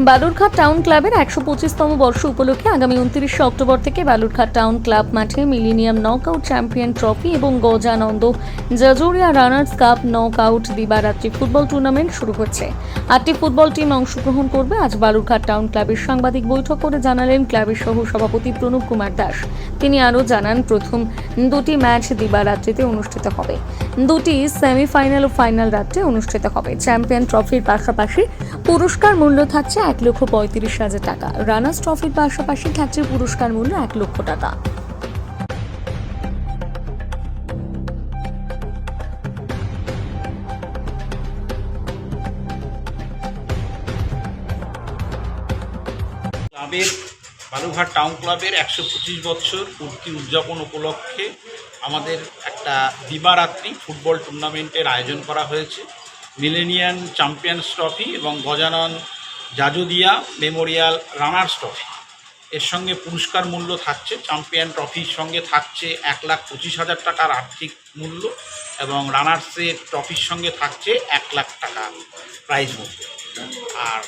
Balurghat town ক্লাবের 125তম বর্ষ উপলক্ষে আগামী 29 অক্টোবর থেকে বালুরঘাট টাউন ক্লাব মাঠে মিলেনিয়াম নকআউট চ্যাম্পিয়ন ট্রফি এবং Gajananda Jajoria runners cup knockout দিবারাত্রি ফুটবল টুর্নামেন্ট শুরু হচ্ছে। 8টি ফুটবল টিম অংশগ্রহণ করবে। আজ বালুরঘাট টাউন ক্লাবের সাংবাদিক বৈঠক করে জানালেন ক্লাবের সহ সভাপতি প্রণব কুমার দাস। তিনি আরও জানান, প্রথম দুটি ম্যাচ দিবারাত্রিতে অনুষ্ঠিত হবে, দুটি সেমিফাইনাল ও ফাইনাল রাত্রে অনুষ্ঠিত হবে। চ্যাম্পিয়ন ট্রফির পাশাপাশি পুরস্কার মূল্য থাকছে 1,35,000 টাকা। রানার্স ট্রফির পাশাপাশি থাকছে পুরস্কার মূল্য 1 লক্ষ টাকা। ক্লাবের বালুরঘাট টাউন ক্লাবের 125 বছর পূর্তি উদযাপন উপলক্ষে আমাদের একটা দিবারাত্রি ফুটবল টুর্নামেন্টের আয়োজন করা হয়েছে। মিলেনিয়াম চ্যাম্পিয়ন্স ট্রফি এবং Gajanan Jajodia Memorial runners trophy. এর সঙ্গে পুরস্কার মূল্য থাকছে, চ্যাম্পিয়ন ট্রফির সঙ্গে থাকছে 1,25,000 টাকার আর্থিক মূল্য এবং রানার্সের ট্রফির সঙ্গে থাকছে 1 লাখ টাকা প্রাইজ মূল্য। আর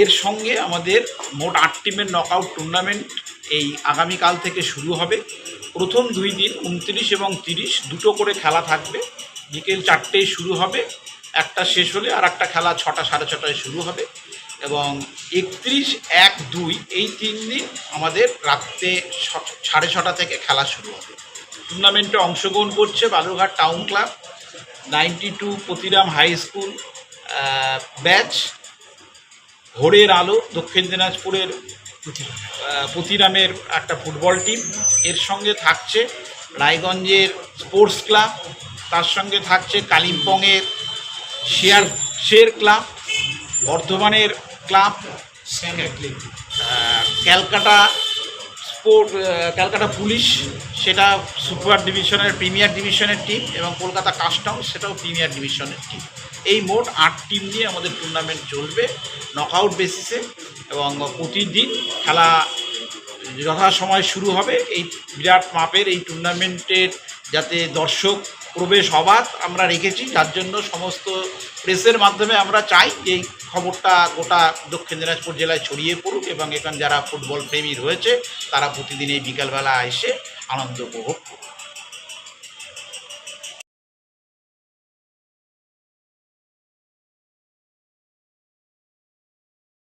এর সঙ্গে আমাদের মোট 8 টিমের নকআউট টুর্নামেন্ট এই আগামীকাল থেকে শুরু হবে। প্রথম 2 দিন 29 এবং 30 দুটো করে খেলা থাকবে। বিকেল 4টেয় শুরু হবে, একটা শেষ হলে আর একটা খেলা 6টা সাড়ে 6টায় শুরু হবে এবং 31, 1, 2 এই 3 দিন আমাদের রাত্রে 6:30 থেকে খেলা শুরু হবে। টুর্নামেন্টে অংশগ্রহণ করছে Balurghat town club, 92 Patiram high school batch, ভোরের আলো দক্ষিণ দিনাজপুরের পতিরামের একটা ফুটবল টিম, এর সঙ্গে থাকছে রায়গঞ্জের স্পোর্টস ক্লাব, তার সঙ্গে থাকছে কালিম্পংয়ের শের ক্লাব, বর্ধমানের ক্লাব, ক্যালকাটা পুলিশ সেটা সুপার ডিভিশনের প্রিমিয়ার ডিভিশনের টিম এবং কলকাতা কাস্টম সেটাও প্রিমিয়ার ডিভিশনের টিম। এই মোট 8 টিম নিয়ে আমাদের টুর্নামেন্ট চলবে নকআউট বেসিসে এবং প্রতিদিন খেলা যথাসময় শুরু হবে। এই বিরাট মাপের এই টুর্নামেন্টের যাতে দর্শক প্রবেশ অবাধ আমরা রেখেছি, যার জন্য সমস্ত প্রেসের মাধ্যমে আমরা চাই যে এই খবরটা গোটা দক্ষিণ দিনাজপুর জেলায় ছড়িয়ে পড়ুক এবং এখানে যারা ফুটবল প্রেমী রয়েছে তারা প্রতিদিন এই বিকালবেলা এসে আনন্দ উপভোগ করুক।